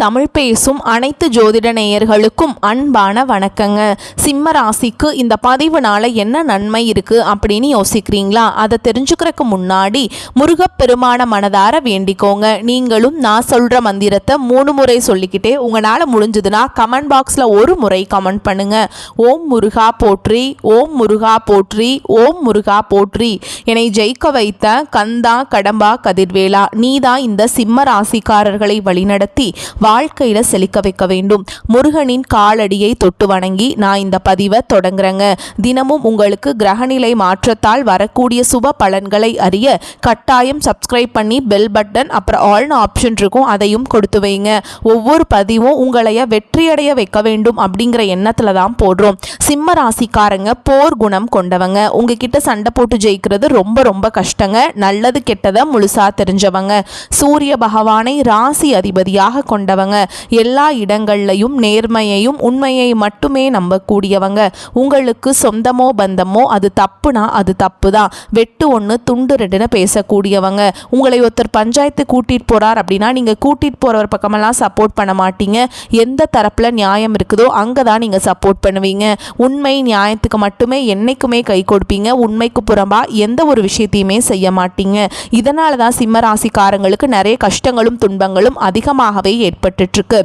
தமிழ் பேசும் அனைத்து ஜோதிட நேயர்களுக்கும் அன்பான வணக்கங்க. சிம்ம ராசிக்கு இந்த பதிவுனால என்ன நன்மை இருக்குது அப்படின்னு யோசிக்கிறீங்களா? அதை தெரிஞ்சுக்கிறதுக்கு முன்னாடி முருகப்பெருமான மனதார வேண்டிக்கோங்க. நீங்களும் நான் சொல்கிற மந்திரத்தை 3 முறை சொல்லிக்கிட்டே உங்களால் முடிஞ்சதுன்னா கமெண்ட் பாக்ஸில் ஒரு முறை கமெண்ட் பண்ணுங்க. ஓம் முருகா போற்றி, ஓம் முருகா போற்றி, ஓம் முருகா போற்றி. என்னை ஜெயிக்க வைத்த கந்தா கடம்பா கதிர்வேலா, நீதான் இந்த சிம்ம ராசிக்காரர்களை வழிநடத்தி வாழ்க்கையில் செழிக்க வைக்க வேண்டும். முருகனின் காலடியை தொட்டு வணங்கி நான் இந்த பதிவை தொடங்குறேங்க. தினமும் உங்களுக்கு கிரகநிலை மாற்றத்தால் வரக்கூடிய சுப பலன்களை அறிய கட்டாயம் சப்ஸ்கிரைப் பண்ணி பெல் பட்டன் அப்புறம் ஆல்னு ஆப்ஷன் இருக்கும், அதையும் கொடுத்து வைங்க. ஒவ்வொரு பதிவும் உங்களைய வெற்றியடைய வைக்க வேண்டும் அப்படிங்கிற எண்ணத்தில் தான் போடுறோம். சிம்ம ராசிக்காரங்க போர் குணம் கொண்டவங்க. உங்ககிட்ட சண்டை போட்டு ஜெயிக்கிறது ரொம்ப ரொம்ப கஷ்டங்க. நல்லது கெட்டதை முழுசா தெரிஞ்சவங்க. சூரிய பகவானை ராசி அதிபதியாக கொண்டவங்க. எல்லா இடங்கள்லையும் நேர்மையையும் உண்மையை மட்டுமே நம்பக்கூடியவங்க. உங்களுக்கு சொந்தமோ பந்தமோ அது தப்புனா அது தப்பு தான். வெட்டு ஒன்று துண்டு ரெண்டுன்னு பேசக்கூடியவங்க. உங்களை ஒருத்தர் பஞ்சாயத்து கூட்டிகிட்டு போகிறார் அப்படின்னா நீங்கள் கூட்டிகிட்டு போகிறவர் பக்கமெல்லாம் சப்போர்ட் பண்ண மாட்டீங்க. எந்த தரப்பில் நியாயம் இருக்குதோ அங்கே தான் நீங்கள் சப்போர்ட் பண்ணுவீங்க. உண்மை நியாயத்துக்கு மட்டுமே என்றைக்குமே கை கொடுப்பீங்க. உண்மைக்கு புறம்பா எந்த ஒரு விஷயத்தையுமே செய்ய மாட்டீங்க. இதனால தான் சிம்ம ராசிக்காரங்களுக்கு நிறைய கஷ்டங்களும் துன்பங்களும் அதிகமாகவே ஏற்பட்டுருக்கு.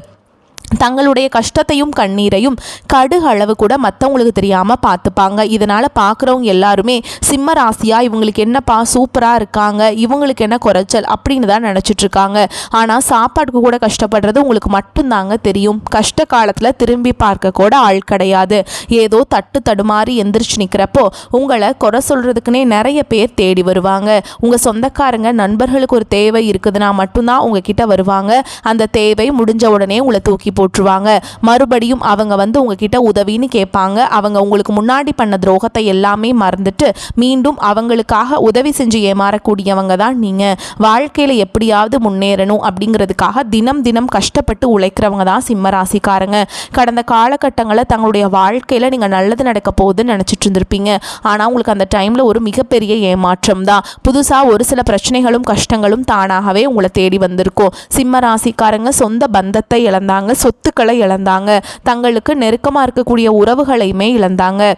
தங்களுடைய கஷ்டத்தையும் கண்ணீரையும் கடுகு அளவு கூட மற்றவங்களுக்கு தெரியாமல் பார்த்துப்பாங்க. இதனால் பார்க்குறவங்க எல்லாருமே சிம்ம ராசியா இவங்களுக்கு என்னப்பா சூப்பராக இருக்காங்க, இவங்களுக்கு என்ன குறைச்சல் அப்படின்னு தான் நினச்சிட்ருக்காங்க. ஆனால் சாப்பாட்டுக்கு கூட கஷ்டப்படுறது உங்களுக்கு மட்டும்தாங்க தெரியும். கஷ்ட காலத்தில் திரும்பி பார்க்க கூட ஆள் கிடையாது. ஏதோ தட்டு தடுமாறி எந்திரிச்சு நிற்கிறப்போ உங்களை குறை சொல்கிறதுக்குன்னே நிறைய பேர் தேடி வருவாங்க. உங்கள் சொந்தக்காரங்க நண்பர்களுக்கு ஒரு தேவை இருக்குதுன்னா மட்டும்தான் உங்ககிட்ட வருவாங்க. அந்த தேவை முடிஞ்ச உடனே உங்களை தூக்கி போட்டுருவாங்க. மறுபடியும் அவங்க உங்ககிட்ட உதவின்னு கேட்பாங்க. அவங்க உங்களுக்கு முன்னாடி பண்ண துரோகத்தை எல்லாமே மறந்துட்டு மீண்டும் அவங்களுக்காக உதவி செஞ்சு ஏமாறக்கூடியவங்க தான் நீங்க. வாழ்க்கையில எப்படியாவது முன்னேறணும் அப்படிங்கிறதுக்காக தினம் தினம் கஷ்டப்பட்டு உழைக்கிறவங்க தான் சிம்ம ராசிக்காரங்க. கடந்த காலகட்டங்களில் தங்களுடைய வாழ்க்கையில நீங்க நல்லது நடக்க போகுதுன்னு நினைச்சிட்டு இருந்திருப்பீங்க. ஆனா உங்களுக்கு அந்த டைம்ல ஒரு மிகப்பெரிய ஏமாற்றம் தான். புதுசா ஒரு சில பிரச்சனைகளும் கஷ்டங்களும் தானாகவே உங்களை தேடி வந்திருக்கும். சிம்ம ராசிக்காரங்க சொந்த பந்தத்தை இழந்தாங்க, சொத்துக்களை இழந்தாங்க, தங்களுக்கு நெருக்கமாக இருக்கக்கூடிய உறவுகளையுமே இழந்தாங்க.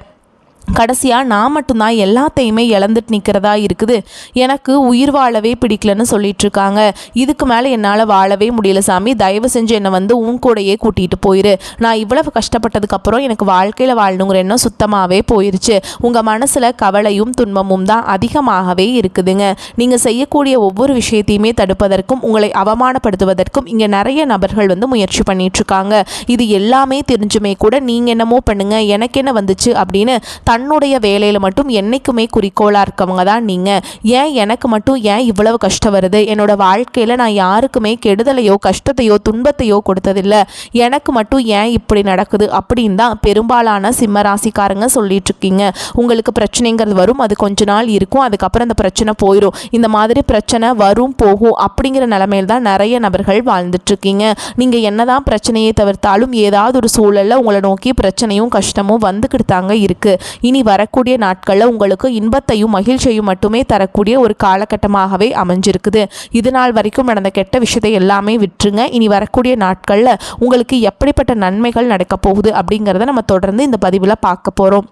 கடைசியாக நான் மட்டும்தான் எல்லாத்தையுமே இழந்துட்டு நிற்கிறதா இருக்குது. எனக்கு உயிர் வாழவே பிடிக்கலன்னு சொல்லிட்டு இருக்காங்க. இதுக்கு மேலே என்னால் வாழவே முடியல சாமி, தயவு செஞ்சு என்னை உன் கூடையே கூட்டிகிட்டு போயிரு. நான் இவ்வளவு கஷ்டப்பட்டதுக்கப்புறம் எனக்கு வாழ்க்கையில் வாழணுங்கிற எண்ணம் சுத்தமாகவே போயிருச்சு. உங்கள் மனசில் கவலையும் துன்பமும் தான் அதிகமாகவே இருக்குதுங்க. நீங்கள் செய்யக்கூடிய ஒவ்வொரு விஷயத்தையுமே தடுப்பதற்கும் உங்களை அவமானப்படுத்துவதற்கும் இங்கே நிறைய நபர்கள் முயற்சி பண்ணிகிட்ருக்காங்க. இது எல்லாமே தெரிஞ்சுமே கூட நீங்கள் என்னமோ பண்ணுங்க, எனக்கு என்ன வந்துச்சு அப்படின்னு தன்னுடைய வேலையில் மட்டும் என்றைக்குமே குறிக்கோளாக இருக்கவங்க தான் நீங்கள். ஏன் எனக்கு மட்டும் ஏன் இவ்வளவு கஷ்டம் வருது? என்னோட வாழ்க்கையில் நான் யாருக்குமே கெடுதலையோ கஷ்டத்தையோ துன்பத்தையோ கொடுத்ததில்லை, எனக்கு மட்டும் ஏன் இப்படி நடக்குது அப்படின்னு தான் பெரும்பாலான சிம்ம ராசிக்காரங்க சொல்லிட்டு இருக்கீங்க. உங்களுக்கு பிரச்சனைங்கிறது வரும், அது கொஞ்ச நாள் இருக்கும், அதுக்கப்புறம் அந்த பிரச்சனை போயிடும். இந்த மாதிரி பிரச்சனை வரும் போகும் அப்படிங்கிற நிலைமையில் தான் நிறைய நபர்கள் வாழ்ந்துட்டுருக்கீங்க. நீங்கள் என்னதான் பிரச்சனையை தவிர்த்தாலும் ஏதாவது ஒரு சூழலில் உங்களை நோக்கி பிரச்சனையும் கஷ்டமும் வந்துக்கிட்டு தாங்க இருக்குது. இனி வரக்கூடிய நாட்களில் உங்களுக்கு இன்பத்தையும் மகிழ்ச்சியையும் மட்டுமே தரக்கூடிய ஒரு காலகட்டமாகவே அமைஞ்சிருக்குது. இது நாள் வரைக்கும் நடந்த கெட்ட விஷயத்தை எல்லாமே விட்டுருங்க. இனி வரக்கூடிய நாட்களில் உங்களுக்கு எப்படிப்பட்ட நன்மைகள் நடக்க போகுது அப்படிங்கிறத நம்ம தொடர்ந்து இந்த பதிவில் பார்க்க போகிறோம்.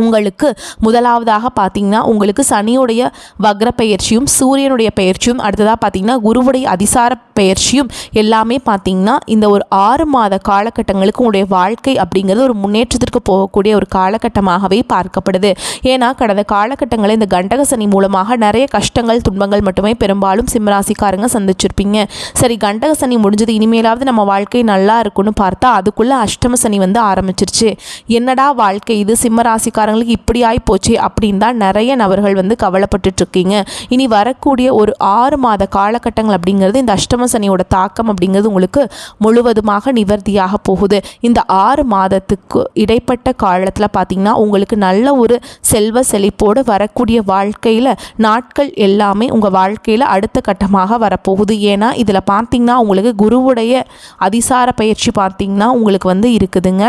உங்களுக்கு முதலாவதாக பார்த்தீங்கன்னா உங்களுக்கு சனியுடைய வக்ர பெயர்ச்சியும் சூரியனுடைய பெயர்ச்சியும், அடுத்ததாக பார்த்தீங்கன்னா குருவுடைய அதிசார பெயர்ச்சியும் எல்லாமே பார்த்தீங்கன்னா இந்த ஒரு 6 மாத காலகட்டங்களுக்கு உங்களுடைய வாழ்க்கை அப்படிங்கிறது ஒரு முன்னேற்றத்திற்கு போகக்கூடிய ஒரு காலகட்டமாகவே பார்க்கப்படுது. ஏன்னா கடந்த காலகட்டங்களில் இந்த கண்டக சனி மூலமாக நிறைய கஷ்டங்கள் துன்பங்கள் மட்டுமே பெரும்பாலும் சிம்மராசிக்காரங்க சந்திச்சிருப்பீங்க. சரி, கண்டக சனி முடிஞ்சது, இனிமேலாவது நம்ம வாழ்க்கை நல்லா இருக்குன்னு பார்த்தா அதுக்குள்ளே அஷ்டம சனி ஆரம்பிச்சிருச்சு. என்னடா வாழ்க்கை இது, சிம்மராசிக்காரங்களுக்கு இப்படி ஆகி போச்சு அப்படின்னு தான் நிறைய நபர்கள் கவலைப்பட்டு இருக்கீங்க. இனி வரக்கூடிய ஒரு 6 மாத காலகட்டங்கள் அப்படிங்கிறது இந்த அஷ்டம சனியோட தாக்கம் அப்படிங்கிறது உங்களுக்கு முழுவதுமாக நிவர்த்தியாக போகுது. இந்த 6 மாதத்துக்கு இடைப்பட்ட காலத்தில் பார்த்தீங்கன்னா உங்களுக்கு நல்ல ஒரு செல்வ செழிப்போடு வரக்கூடிய வாழ்க்கையில் நாட்கள் எல்லாமே உங்கள் வாழ்க்கையில் அடுத்த கட்டமாக வரப்போகுது. ஏன்னா இதில் பார்த்தீங்கன்னா உங்களுக்கு குருவுடைய அதிசார பயிற்சி பார்த்தீங்கன்னா உங்களுக்கு இருக்குதுங்க.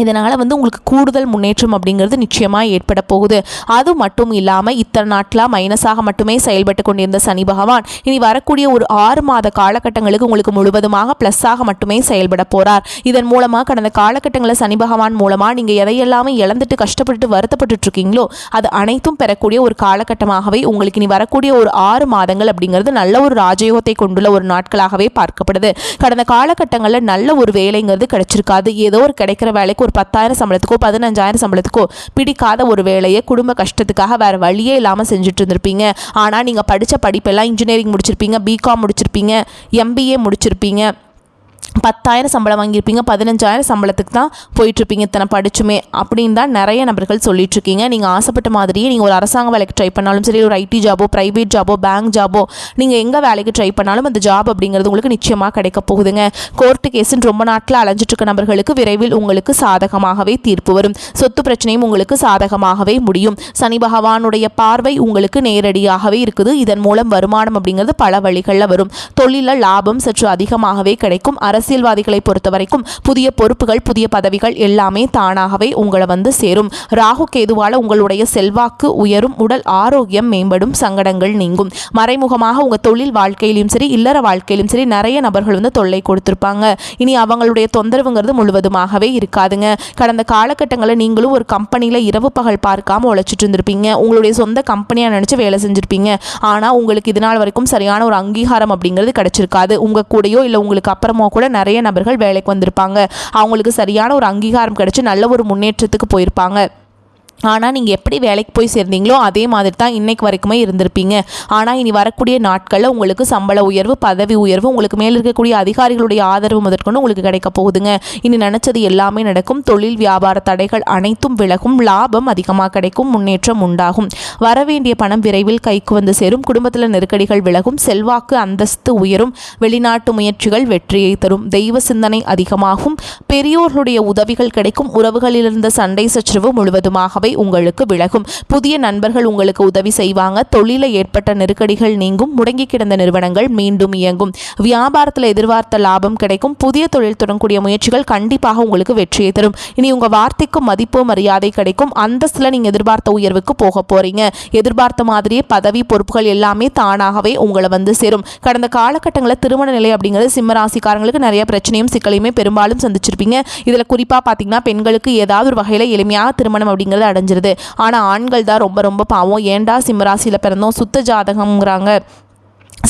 இதனால் வந்து உங்களுக்கு கூடுதல் முன்னேற்றம் அப்படிங்கிறது நிச்சயமாக ஏற்பட போகுது. அது மட்டும் இல்லாமல் இத்தனை நாட்களாக மைனஸாக மட்டுமே செயல்பட்டு கொண்டிருந்த சனி பகவான் இனி வரக்கூடிய ஒரு 6 மாத காலகட்டங்களுக்கு உங்களுக்கு முழுவதுமாக ப்ளஸ்ஸாக மட்டுமே செயல்பட போகிறார். இதன் மூலமாக கடந்த காலகட்டங்களில் சனி பகவான் மூலமாக நீங்கள் எதையெல்லாமே இழந்துட்டு கஷ்டப்பட்டு வருத்தப்பட்டு இருக்கீங்களோ அது அனைத்தும் பெறக்கூடிய ஒரு காலகட்டமாகவே உங்களுக்கு இனி வரக்கூடிய ஒரு 6 மாதங்கள் அப்படிங்கிறது நல்ல ஒரு ராஜயோகத்தை கொண்டுள்ள ஒரு நாட்களாகவே பார்க்கப்படுது. கடந்த காலகட்டங்களில் நல்ல ஒரு வேலைங்கிறது கிடைச்சிருக்காது. ஏதோ ஒரு கிடைக்கிற வேலைக்கு ஒரு 10,000 சம்பளத்துக்கோ 15,000 சம்பளத்துக்கோ பிடிக்காத ஒரு வேலையை குடும்ப கஷ்டத்துக்காக வேறு வழியே இல்லாமல் செஞ்சுட்டு இருந்திருப்பீங்க. ஆனால் நீங்கள் படித்த படிப்பெல்லாம் இன்ஜினியரிங் முடிச்சிருப்பீங்க, பிகாம் முடிச்சிருப்பீங்க, எம்பிஏ முடிச்சிருப்பீங்க, 10,000 சம்பளம் வாங்கியிருப்பீங்க, 15,000 சம்பளத்துக்கு தான் போயிட்டுருப்பீங்க இத்தனை படிச்சுமே அப்படின்னு தான் நிறைய நபர்கள் சொல்லிட்டுருக்கீங்க. நீங்கள் ஆசைப்பட்ட மாதிரியே நீங்கள் ஒரு அரசாங்க வேலைக்கு ட்ரை பண்ணாலும் சரி, ஒரு ஐடி ஜாபோ, ப்ரைவேட் ஜாபோ, பேங்க் ஜாபோ, நீங்கள் எங்கே வேலைக்கு ட்ரை பண்ணாலும் அந்த ஜாப் அப்படிங்கிறது உங்களுக்கு நிச்சயமாக கிடைக்க போகுதுங்க. கோர்ட்டு கேஸுன்னு ரொம்ப நாட்டில் அலைஞ்சிட்ருக்க நபர்களுக்கு விரைவில் உங்களுக்கு சாதகமாகவே தீர்ப்பு வரும். சொத்து பிரச்சனையும் உங்களுக்கு சாதகமாகவே முடியும். சனி பகவானுடைய பார்வை உங்களுக்கு நேரடியாகவே இருக்குது. இதன் மூலம் வருமானம் அப்படிங்கிறது பல வழிகளில் வரும். தொழிலில் லாபம் சற்று அதிகமாகவே கிடைக்கும். அரசியல்வாதிகளை பொறுத்த வரைக்கும் புதிய பொறுப்புகள், புதிய பதவிகள் எல்லாமே தானாகவே உங்களை வந்து சேரும். ராகு கேதுவால உங்களுடைய செல்வாக்கு உயரும், உடல் ஆரோக்கியம் மேம்படும், சங்கடங்கள் நீங்கும். மறைமுகமாக உங்கள் தொழில் வாழ்க்கையிலும் சரி, இல்லற வாழ்க்கையிலும் சரி நிறைய நபர்கள் வந்து தொல்லை கொடுத்துருப்பாங்க. இனி அவங்களுடைய தொந்தரவுங்கிறது முழுவதுமாகவே இருக்காதுங்க. கடந்த காலகட்டங்களில் நீங்களும் ஒரு கம்பெனியில் இரவு பகல் பார்க்காம உழைச்சிட்டு இருந்திருப்பீங்க. உங்களுடைய சொந்த கம்பெனியாக நினச்சி வேலை செஞ்சுருப்பீங்க. ஆனால் உங்களுக்கு இது நாள் வரைக்கும் சரியான ஒரு அங்கீகாரம் அப்படிங்கிறது கிடைச்சிருக்காது. உங்கள் கூடயோ இல்லை உங்களுக்கு அப்புறமோ கூட நிறைய நபர்கள் வேலைக்கு வந்திருப்பாங்க. அவங்களுக்கு சரியான ஒரு அங்கீகாரம் கிடைச்சி நல்ல ஒரு முன்னேற்றத்துக்கு போயிருப்பாங்க. ஆனால் நீங்கள் எப்படி வேலைக்கு போய் சேர்ந்தீங்களோ அதே மாதிரி தான் இன்றைக்கு வரைக்குமே இருந்திருப்பீங்க. ஆனால் இனி வரக்கூடிய நாட்களில் உங்களுக்கு சம்பள உயர்வு, பதவி உயர்வு, உங்களுக்கு மேலே இருக்கக்கூடிய அதிகாரிகளுடைய ஆதரவு முதற்கொண்டு உங்களுக்கு கிடைக்க போகுதுங்க. இனி நினச்சது எல்லாமே நடக்கும். தொழில் வியாபார தடைகள் அனைத்தும் விலகும். லாபம் அதிகமாக கிடைக்கும். முன்னேற்றம் உண்டாகும். வரவேண்டிய பணம் விரைவில் கைக்கு வந்து சேரும். குடும்பத்தில் நெருக்கடிகள் விலகும். செல்வாக்கு அந்தஸ்து உயரும். வெளிநாட்டு முயற்சிகள் வெற்றியை தரும். தெய்வ சிந்தனை அதிகமாகும். பெரியோர்களுடைய உதவிகள் கிடைக்கும். உறவுகளில் இருந்த சண்டை சச்சரவு முழுவதுமாகவே உங்களுக்கு விலகும். புதிய நண்பர்கள் உங்களுக்கு உதவி செய்வாங்க. தொழிலில் ஏற்பட்ட நெருக்கடிகள் நீங்கும். முடங்கி கிடந்த நிறுவனங்கள் மீண்டும் இயங்கும். வியாபாரத்தில் எதிர்பார்த்த லாபம் கிடைக்கும். புதிய தொழில் தொடங்கக்கூடிய முயற்சிகள் கண்டிப்பாக உங்களுக்கு வெற்றியை தரும். இனி உங்கள் வார்த்தைக்கு மதிப்பு மரியாதை கிடைக்கும். அந்தஸ்தில் நீங்கள் எதிர்பார்த்த உயர்வுக்கு போக போறீங்க. எதிர்பார்த்த மாதிரியே பதவி பொறுப்புகள் எல்லாமே தானாகவே உங்களை வந்து சேரும். கடந்த காலகட்டங்களில் திருமண நிலை அப்படிங்கிறது சிம்மராசிக்காரங்களுக்கு நிறைய பிரச்சனையும் சிக்கலையுமே பெரும்பாலும் சந்திச்சிருப்பீங்க. இதில் குறிப்பாக பார்த்தீங்கன்னா பெண்களுக்கு ஏதாவது ஒரு வகையில் எளிமையாக திருமணம் அப்படிங்கிறது அடைஞ்சிருது. ஆனால் ஆண்கள் தான் ரொம்ப ரொம்ப பாவம். ஏண்டா சிம்மராசியில் பிறந்தோம், சுத்த ஜாதகம்ங்கிறாங்க,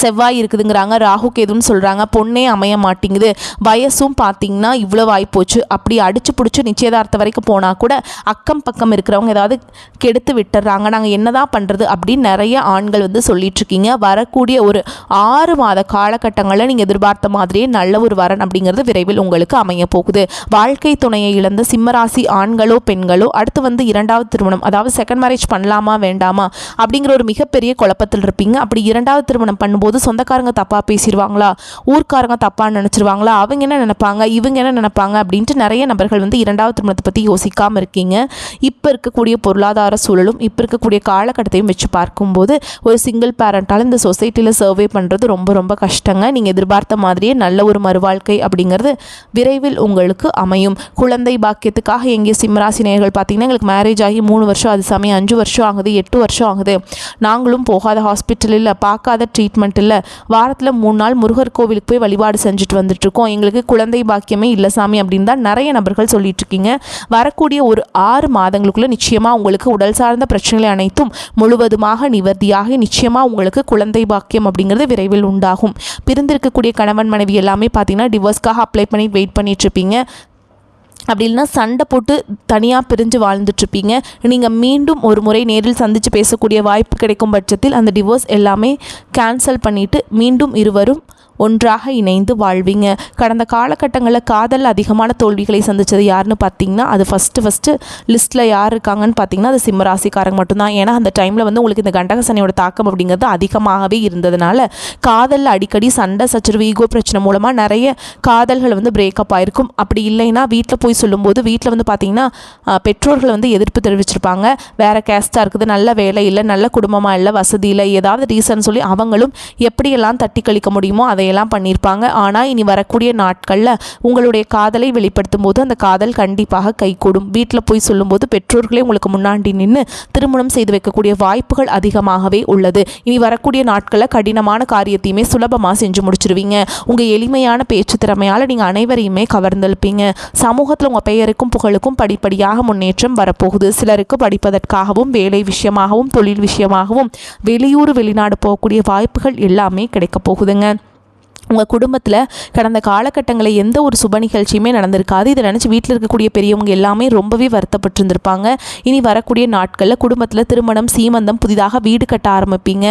செவ்வாய் இருக்குதுங்கிறாங்க, ராகு கேதுன்னு சொல்கிறாங்க, பொண்ணே அமைய மாட்டேங்குது, வயசும் பார்த்திங்கன்னா இவ்வளோ ஆகிப்போச்சு, அப்படி அடிச்சு பிடிச்சி நிச்சயதார்த்தம் வரைக்கும் போனால் கூட அக்கம் பக்கம் இருக்கிறவங்க ஏதாவது கெடுத்து விட்டுறாங்க, நாங்கள் என்ன தான் பண்ணுறது அப்படின்னு நிறைய ஆண்கள் வந்து சொல்லிகிட்ருக்கீங்க. வரக்கூடிய ஒரு 6 மாத காலகட்டங்களில் நீங்கள் எதிர்பார்த்த மாதிரியே நல்ல ஒரு வரன் அப்படிங்கிறது விரைவில் உங்களுக்கு அமைய போகுது. வாழ்க்கை துணையை இழந்த சிம்மராசி ஆண்களோ பெண்களோ அடுத்து வந்து 2வது திருமணம், அதாவது செகண்ட் மேரேஜ் பண்ணலாமா வேண்டாமா அப்படிங்கிற ஒரு மிகப்பெரிய குழப்பத்தில் இருப்பீங்க. அப்படி 2வது திருமணம் பண்ணும்போது சொந்தக்காரங்க தப்பாக பேசிடுவாங்களா, ஊர்க்காரங்க தப்பாக நினச்சிருவாங்களா, அவங்க என்ன நினைப்பாங்க, இவங்க என்ன நினைப்பாங்க அப்படின்ட்டு நிறைய நபர்கள் வந்து 2வது திருமணத்தை பற்றி யோசிக்காமல் இருக்கீங்க. இப்போ இருக்கக்கூடிய பொருளாதார சூழலும் இப்போ இருக்கக்கூடிய காலகட்டத்தையும் வச்சு பார்க்கும்போது ஒரு சிங்கிள் பேரண்டால் இந்த சொசைட்டியில் சர்வே பண்ணுறது ரொம்ப ரொம்ப கஷ்டங்க. நீங்கள் எதிர்பார்த்த மாதிரியே நல்ல ஒரு மறுவாழ்க்கை அப்படிங்கிறது விரைவில் உங்களுக்கு அமையும். குழந்தை பாக்கியத்துக்காக எங்கே சிம்மராசி நேயர்கள் பார்த்தீங்கன்னா எங்களுக்கு மேரேஜ் ஆகி 3 வருஷம், அது சமயம் 5 வருஷம் ஆகுது, 8 வருஷம் ஆகுது, நாங்களும் போகாத ஹாஸ்பிட்டல் இல்லை, பார்க்காத ட்ரீட்மெண்ட் இல்லை, வாரத்தில் 3 நாள் முருகர் கோவிலுக்கு போய் வழிபாடு செஞ்சுட்டு வந்துட்டுருக்கோம், எங்களுக்கு குழந்தை பாக்கியமே இல்லை சாமி அப்படின்னு தான் நிறைய நபர்கள் சொல்லிட்டு இருக்கீங்க. வரக்கூடிய ஒரு 6 மாதங்களுக்குள்ள நிச்சயமாக உங்களுக்கு உடல் சார்ந்த பிரச்சனைகளை அனைத்தும் முழுவதுமாக நிவர்த்தியாக நிச்சயமாக உங்களுக்கு குழந்தை பாக்கியம் அப்படிங்கிறது விரைவில் உண்டாகும். பிரிந்திருக்கக்கூடிய கணவன் மனைவி எல்லாமே பார்த்தீங்கன்னா டிவோர்ஸ்க்காக அப்ளை பண்ணி வெயிட் பண்ணிட்டு இருப்பீங்க. அப்படி இல்லைனா சண்டை போட்டு தனியாக பிரிஞ்சு வாழ்ந்துட்டுருப்பீங்க. நீங்கள் மீண்டும் ஒரு முறை நேரில் சந்தித்து பேசக்கூடிய வாய்ப்பு கிடைக்கும் பட்சத்தில் அந்த டிவோர்ஸ் எல்லாமே கேன்சல் பண்ணிவிட்டு மீண்டும் இருவரும் ஒன்றாக இணைந்து வாழ்வீங்க. கடந்த காலகட்டங்களில் காதல் அதிகமான தோல்விகளை சந்தித்தது யாருன்னு பார்த்தீங்கன்னா அது ஃபஸ்ட்டு லிஸ்ட்டில் யார் இருக்காங்கன்னு பார்த்தீங்கன்னா அது சிம்மராசிக்காரங்க மட்டும்தான். ஏன்னா அந்த டைமில் வந்து உங்களுக்கு இந்த கண்டக சனியோட தாக்கம் அப்படிங்கிறது அதிகமாகவே இருந்ததுனால காதலில் அடிக்கடி சண்டை சச்சரவு ஈகோ பிரச்சனை மூலமாக நிறைய காதல்கள் வந்து பிரேக்கப் ஆகிருக்கும். அப்படி இல்லைன்னா வீட்டில் போய் போய் சொல்லும்போது வீட்டில் வந்து பார்த்திங்கன்னா பெற்றோர்கள் வந்து எதிர்ப்பு தெரிவிச்சிருப்பாங்க. வேறு கேஸ்ட்டாக இருக்குது, நல்ல வேலை இல்லை, நல்ல குடும்பமாக இல்லை, வசதி இல்லை, ஏதாவது ரீசன் சொல்லி அவங்களும் எப்படியெல்லாம் தட்டி கழிக்க முடியுமோ அதையெல்லாம் பண்ணியிருப்பாங்க. ஆனால் இனி வரக்கூடிய நாட்களில் உங்களுடைய காதலை வெளிப்படுத்தும் போது அந்த காதல் கண்டிப்பாக கைகூடும். வீட்டில் போய் சொல்லும்போது பெற்றோர்களே உங்களுக்கு முன்னாடி நின்று திருமணம் செய்து வைக்கக்கூடிய வாய்ப்புகள் அதிகமாகவே உள்ளது. இனி வரக்கூடிய நாட்களில் கடினமான காரியத்தையுமே சுலபமாக செஞ்சு முடிச்சிருவீங்க. உங்கள் எளிமையான பேச்சு திறமையால் நீங்கள் அனைவரையுமே கவர்ந்தெழுப்பீங்க. சமூகத்தில் உங்கள் பெயருக்கும் புகழுக்கும் படிப்படியாக முன்னேற்றம் வரப்போகுது. சிலருக்கு படிப்பதற்காகவும் வேலை விஷயமாகவும் தொழில் விஷயமாகவும் வெளியூர் வெளிநாடு போகக்கூடிய வாய்ப்புகள் எல்லாமே கிடைக்க போகுதுங்க. உங்கள் குடும்பத்தில் கடந்த காலகட்டங்களில் எந்த ஒரு சுப நிகழ்ச்சியுமே நடந்திருக்காது. இதை நினச்சி வீட்டில் இருக்கக்கூடிய பெரியவங்க எல்லாமே ரொம்பவே வருத்தப்பட்டிருந்திருப்பாங்க. இனி வரக்கூடிய நாட்களில் குடும்பத்தில் திருமணம், சீமந்தம், புதிதாக வீடு கட்ட ஆரம்பிப்பீங்க.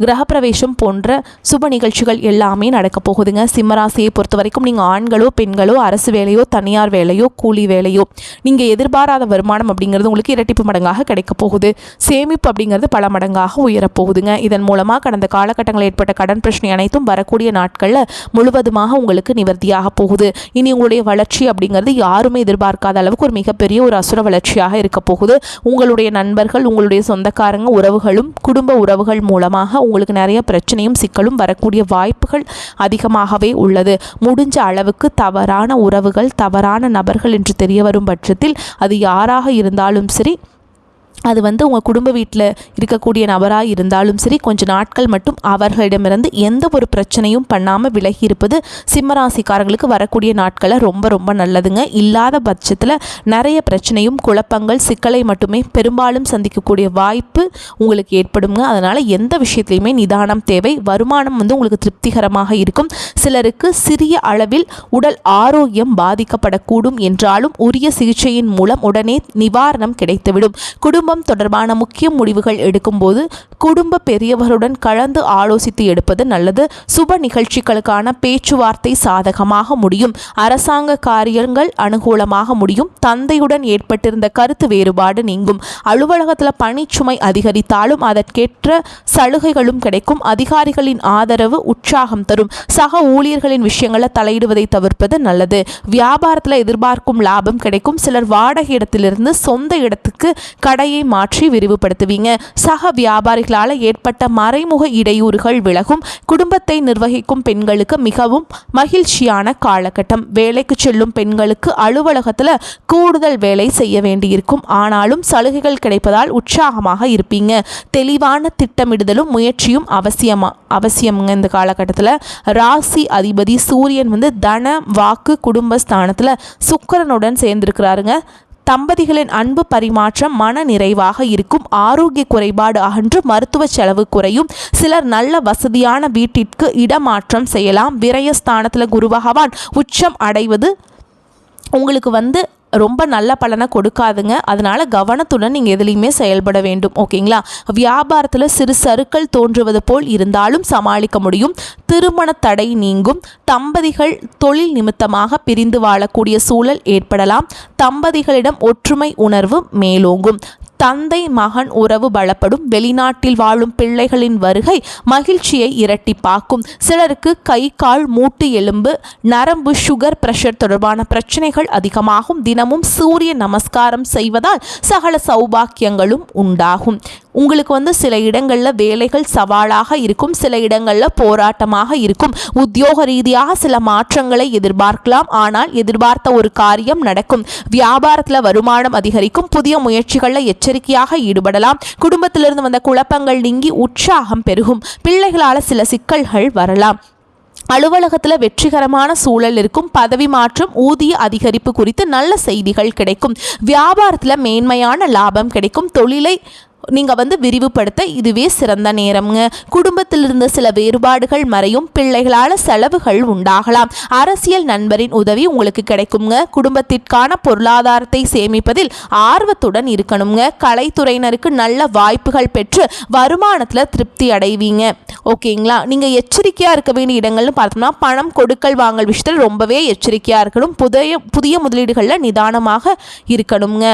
கிரகப்பிரவேசம் போன்ற சுப நிகழ்ச்சிகள் எல்லாமே நடக்க போகுதுங்க. சிம்மராசியை பொறுத்த வரைக்கும் நீங்கள் ஆண்களோ பெண்களோ, அரசு வேலையோ தனியார் வேலையோ கூலி வேலையோ, நீங்கள் எதிர்பாராத வருமானம் அப்படிங்கிறது உங்களுக்கு இரட்டிப்பு மடங்காக கிடைக்க போகுது. சேமிப்பு அப்படிங்கிறது பல மடங்காக உயரப்போகுதுங்க. இதன் மூலமாக கடந்த காலகட்டங்களில் ஏற்பட்ட கடன் பிரச்சனை அனைத்தும் வரக்கூடிய நாட்களில் முழுவதுமாக உங்களுக்கு நிவர்த்தியாக போகுது. இனி உங்களுடைய வளர்ச்சி அப்படிங்கிறது யாருமே எதிர்பார்க்காத அளவுக்கு ஒரு மிகப்பெரிய ஒரு அசுர வளர்ச்சியாக இருக்க போகுது. உங்களுடைய நண்பர்கள், உங்களுடைய சொந்தக்காரங்க, உறவுகளும் குடும்ப உறவுகள் மூலமாக உங்களுக்கு நிறைய பிரச்சனையும் சிக்கலும் வரக்கூடிய வாய்ப்புகள் அதிகமாகவே உள்ளது. முடிஞ்ச அளவுக்கு தவறான உறவுகள், தவறான நபர்கள் என்று தெரிய வரும் பட்சத்தில் அது யாராக இருந்தாலும் சரி, அது வந்து உங்கள் குடும்ப வீட்டில் இருக்கக்கூடிய நபராக இருந்தாலும் சரி, கொஞ்ச நாட்கள் மட்டும் அவர்களிடமிருந்து எந்த ஒரு பிரச்சனையும் பண்ணாமல் விலகி இருப்பது சிம்மராசிக்காரங்களுக்கு வரக்கூடிய நாட்களில் ரொம்ப ரொம்ப நல்லதுங்க. இல்லாத பட்சத்தில் நிறைய பிரச்சனையும் குழப்பங்கள், சிக்கலை மட்டுமே பெரும்பாலும் சந்திக்கக்கூடிய வாய்ப்பு உங்களுக்கு ஏற்படுங்க. அதனால் எந்த விஷயத்துலையுமே நிதானம் தேவை. வருமானம் வந்து உங்களுக்கு திருப்திகரமாக இருக்கும். சிலருக்கு சிறிய அளவில் உடல் ஆரோக்கியம் பாதிக்கப்படக்கூடும் என்றாலும் உரிய சிகிச்சையின் மூலம் உடனே நிவாரணம் கிடைத்துவிடும். குடும்பம் தொடர்பான முக்கிய முடிவுகள் எடுக்கும்போது குடும்ப பெரியவர்களுடன் கலந்து ஆலோசித்து எடுப்பது நல்லது. சுப நிகழ்ச்சிகளுக்கான பேச்சுவார்த்தை சாதகமாக முடியும். அரசாங்க காரியங்கள் அனுகூலமாக முடியும். தந்தையுடன் ஏற்பட்டிருந்த கருத்து வேறுபாடு நீங்கும். அலுவலகத்தில் பணிச்சுமை அதிகரித்தாலும் அதற்கேற்ற சலுகைகளும் கிடைக்கும். அதிகாரிகளின் ஆதரவு உற்சாகம் தரும். சக ஊழியர்களின் விஷயங்களை தலையிடுவதை தவிர்ப்பது நல்லது. வியாபாரத்தில் எதிர்பார்க்கும் லாபம் கிடைக்கும். சிலர் வாடகை இடத்திலிருந்து சொந்த இடத்துக்கு கடையை மாற்றி விரிவுபடுத்துவீங்க. சக வியாபாரிகளால் ஏற்பட்ட மறைமுக இடையூறுகள் விலகும். குடும்பத்தை நிர்வகிக்கும் பெண்களுக்கு மிகவும் மகிழ்ச்சியான காலகட்டம். வேலைக்கு செல்லும் பெண்களுக்கு அலுவலகத்தில் கூடுதல் வேலை செய்ய வேண்டியிருக்கும். ஆனாலும் சலுகைகள் கிடைப்பதால் உற்சாகமாக இருப்பீங்க. தெளிவான திட்டமிடுதலும் முயற்சியும் அவசியம்ங்க. இந்த காலகட்டத்தில் ராசி அதிபதி சூரியன் வந்து தன வாக்கு குடும்பஸ்தானத்தில் சுக்கிரனுடன் சேர்ந்திருக்கிறாருங்க. தம்பதிகளின் அன்பு பரிமாற்றம் மன நிறைவாக இருக்கும். ஆரோக்கிய குறைபாடு அகன்று மருத்துவ செலவு குறையும். சிலர் நல்ல வசதியான வீட்டிற்கு இடமாற்றம் செய்யலாம். விரயஸ்தானத்தில் குரு பகவான் உச்சம் அடைவது உங்களுக்கு வந்து ரொம்ப நல்ல பலனை கொடுக்காதுங்க. அதனால் கவனத்துடன் நீங்கள் எதுலேயுமே செயல்பட வேண்டும். ஓகேங்களா? வியாபாரத்தில் சிறு சறுக்கள் தோன்றுவது போல் இருந்தாலும் சமாளிக்க முடியும். திருமண தடை நீங்கும். தம்பதிகள் தொழில் நிமித்தமாக பிரிந்து வாழக்கூடிய சூழல் ஏற்படலாம். தம்பதிகளிடம் ஒற்றுமை உணர்வு மேலோங்கும். தந்தை மகன் உறவு பலப்படும். வெளிநாட்டில் வாழும் பிள்ளைகளின் வருகை மகிழ்ச்சியை இரட்டிப்பாக்கும். சிலருக்கு கை கால் மூட்டு எலும்பு நரம்பு சுகர் பிரஷர் தொடர்பான பிரச்சனைகள் அதிகமாகும். தினமும் சூரிய நமஸ்காரம் செய்வதால் சகல சௌபாக்கியங்களும் உண்டாகும். உங்களுக்கு வந்து சில இடங்களில் வேலைகள் சவாலாக இருக்கும். சில இடங்களில் போராட்டமாக இருக்கும். உத்தியோக ரீதியாக சில மாற்றங்களை எதிர்பார்க்கலாம். ஆனால் எதிர்பார்த்த ஒரு காரியம் நடக்கும். வியாபாரத்தில் வருமானம் அதிகரிக்கும். புதிய முயற்சிகளில் எச்சரிக்கையாக ஈடுபடலாம். குடும்பத்திலிருந்து வந்த குழப்பங்கள் நீங்கி உற்சாகம் பெருகும். பிள்ளைகளால் சில சிக்கல்கள் வரலாம். அலுவலகத்தில் வெற்றிகரமான சூழல் இருக்கும். பதவி மாற்றம், ஊதிய அதிகரிப்பு குறித்து நல்ல செய்திகள் கிடைக்கும். வியாபாரத்தில் மேன்மையான லாபம் கிடைக்கும். தொழிலை நீங்கள் வந்து விரிவுபடுத்த இதுவே சிறந்த நேரம்ங்க. குடும்பத்தில் இருந்த சில வேறுபாடுகள் மறையும். பிள்ளைகளால் செலவுகள் உண்டாகலாம். அரசியல் நண்பரின் உதவி உங்களுக்கு கிடைக்குங்க. குடும்பத்திற்கான பொருளாதாரத்தை சேமிப்பதில் ஆர்வத்துடன் இருக்கணுங்க. கலைத்துறையினருக்கு நல்ல வாய்ப்புகள் பெற்று வருமானத்தில் திருப்தி அடைவீங்க. ஓகேங்களா? நீங்கள் எச்சரிக்கையாக இருக்க வேண்டிய இடங்கள்னு பார்த்தோம்னா பணம் கொடுக்கல் வாங்கல் விஷயத்தில் ரொம்பவே எச்சரிக்கையாக இருக்கணும். புதிய முதலீடுகளில் நிதானமாக இருக்கணுங்க.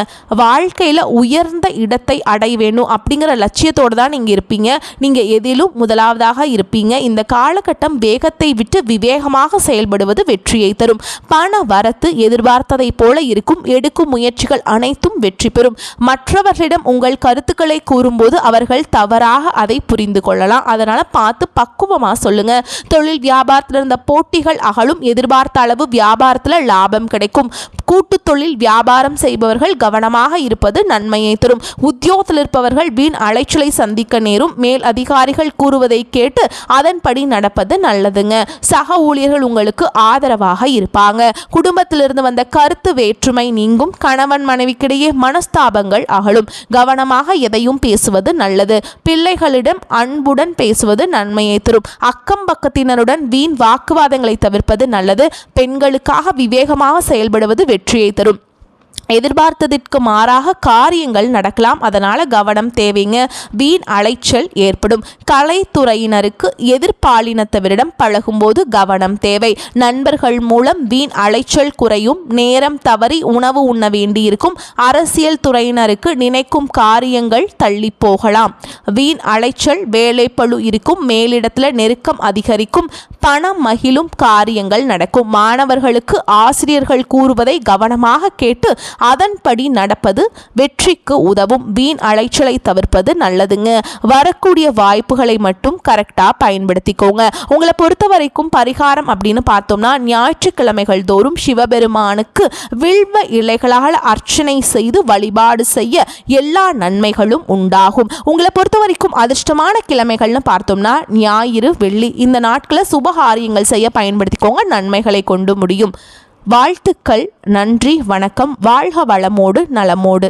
வாழ்க்கையில் உயர்ந்த இடத்தை அடைய வேண்டும் வேணும் அப்படிங்கிற லட்சியத்தோடு தான் நீங்கள் இருப்பீங்க. நீங்கள் எதிலும் முதலாவதாக இருப்பீங்க. இந்த காலகட்டம் வேகத்தை விட்டு விவேகமாக செயல்படுவது வெற்றியை தரும். பண வரத்து எதிர்பார்த்ததை போல இருக்கும். எடுக்கும் முயற்சிகள் அனைத்தும் வெற்றி பெறும். மற்றவர்களிடம் உங்கள் கருத்துக்களை கூறும்போது அவர்கள் தவறாக அதை புரிந்து கொள்ளலாம். அதனால் பார்த்து பக்குவமாக சொல்லுங்க. தொழில் வியாபாரத்தில் இருந்த போட்டிகள் அகலும். எதிர்பார்த்த அளவு வியாபாரத்தில் லாபம் கிடைக்கும். கூட்டு தொழில் வியாபாரம் செய்பவர்கள் கவனமாக இருப்பது நன்மையை தரும். உத்தியோகத்தில் இருப்பவர்கள் வீண் அலைச்சலை சந்திக்க நேரும். மேல் அதிகாரிகள் கூறுவதை கேட்டு அதன்படி நடப்பது நல்லதுங்க. சக ஊழியர்கள் உங்களுக்கு ஆதரவாக இருப்பாங்க. குடும்பத்திலிருந்து வந்த கருத்து வேற்றுமை நீங்கும். கணவன் மனைவிக்கிடையே மனஸ்தாபங்கள் அகலும். கவனமாக எதையும் பேசுவது நல்லது. பிள்ளைகளிடம் அன்புடன் பேசுவது நன்மையை தரும். அக்கம் பக்கத்தினருடன் வீண் வாக்குவாதங்களை தவிர்ப்பது நல்லது. பெண்களுக்காக விவேகமாக செயல்படுவது வெற்றியை தரும். எதிர்பார்த்ததற்கு மாறாக காரியங்கள் நடக்கலாம். அதனால் கவனம் தேவைங்க. வீண் அலைச்சல் ஏற்படும். கலைத்துறையினருக்கு எதிர்பாலினத்தவரிடம் பழகும்போது கவனம் தேவை. நண்பர்கள் மூலம் வீண் அலைச்சல் குறையும். நேரம் தவறி உணவு உண்ண வேண்டியிருக்கும். அரசியல் துறையினருக்கு நினைக்கும் காரியங்கள் தள்ளி போகலாம். வீண் அலைச்சல் வேலைப்பளு இருக்கும். மேலிடத்தில் நெருக்கம் அதிகரிக்கும். பணம் மகிழும் காரியங்கள் நடக்கும். மாணவர்களுக்கு ஆசிரியர்கள் கூறுவதை கவனமாக கேட்டு அதன்படி நடப்பது வெற்றிக்கு உதவும். வீண் அலைச்சலை தவிர்ப்பது நல்லதுங்க. வரக்கூடிய வாய்ப்புகளை மட்டும் கரெக்டாக பயன்படுத்திக்கோங்க. உங்களை பொறுத்த வரைக்கும் பரிகாரம் அப்படின்னு பார்த்தோம்னா, ஞாயிற்றுக்கிழமைகள் தோறும் சிவபெருமானுக்கு வில்வ இலைகளால் அர்ச்சனை செய்து வழிபாடு செய்ய எல்லா நன்மைகளும் உண்டாகும். உங்களை பொறுத்த வரைக்கும் அதிர்ஷ்டமான கிழமைகள்னு பார்த்தோம்னா ஞாயிறு, வெள்ளி. இந்த நாட்களை சுபகாரியங்கள் செய்ய பயன்படுத்திக்கோங்க. நன்மைகளை கொண்டு முடியும். வாழ்த்துக்கள். நன்றி, வணக்கம். வாழ்க வளமோடு நலமோடு.